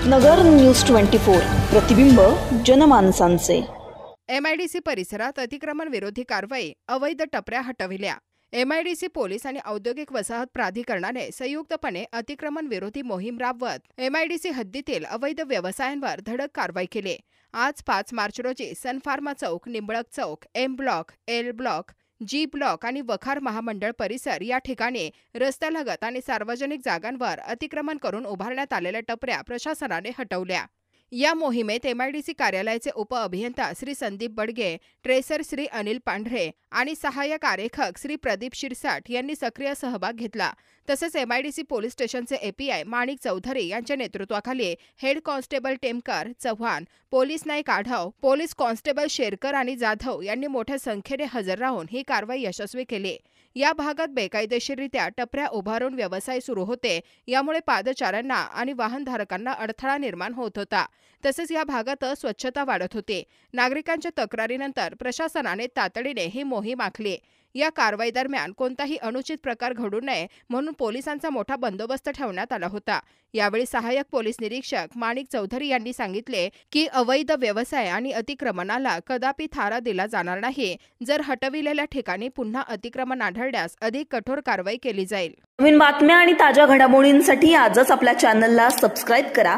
नगर news 24 प्रतिबिंब जनमानसांचे। MIDC परिसरात अतिक्रमण विरोधी कारवाई, अवैध टपऱ्या हटविल्या। एमआयडीसी पोलीस आणि औद्योगिक वसाहत प्राधिकरणाने संयुक्तपणे अतिक्रमण विरोधी मोहीम राबवत एमआयडीसी हद्दीतील अवैध व्यवसायांवर धडक कारवाई केली। आज 5 मार्च रोजी सनफार्मा चौक, निंबळक चौक, एम ब्लॉक, एल ब्लॉक, जी ब्लॉक आणि वखार महामंडळ परिसर या ठिकाणी रस्त्यालगत आणि सार्वजनिक जागांवर अतिक्रमण करून उभारण्यात आलेल्या टपऱ्या प्रशासनाने हटवल्या। या मोहिमेत एमआयडीसी कार्यालयाचे उप अभियंता श्री संदीप बडगे, ट्रेसर श्री अनिल पांढरे आणि सहाय्यक आरेखक श्री प्रदीप शिरसाट यांनी सक्रिय सहभाग घेतला। तसेच एमआयडीसी पोलीस स्टेशनचे एपीआय माणिक चौधरी यांच्या नेतृत्वाखाली head constable Temkar, Chavan, police Naik Adhav, police constable Sherkar आणि जाधव यांनी मोठ्या संख्येने हजर राहून ही कारवाई यशस्वी केली। या भागात बेकायदेशीररित्या टपऱ्या उभारून व्यवसाय सुरू होते, यामुळे पादचाऱ्यांना आणि वाहनधारकांना अडथळा निर्माण होत होता। तसेच या भागात स्वच्छता वाढत होती। नागरिकांच्या तक्रारीनंतर प्रशासनाने तातडीने ही मोहीम आखली। या कारवाई दरम्यान कोणताही अनुचित प्रकार घडू नये म्हणून पोलिसांचा मोठा बंदोबस्त ठेवण्यात आला होता। यावेळी सहाय्यक पोलीस निरीक्षक माणिक चौधरी यांनी सांगितले की अवैध व्यवसाय आणि अतिक्रमणाला कदापि थारा दिला जाणार नाही। जर हटविलेल्या ठिकाणी पुन्हा अतिक्रमण आढळल्यास अधिक कठोर कारवाई केली जाईल। नवीन बातम्या आणि ताज्या घडामोडींसाठी आजच आपल्या चॅनलला सबस्क्राइब करा।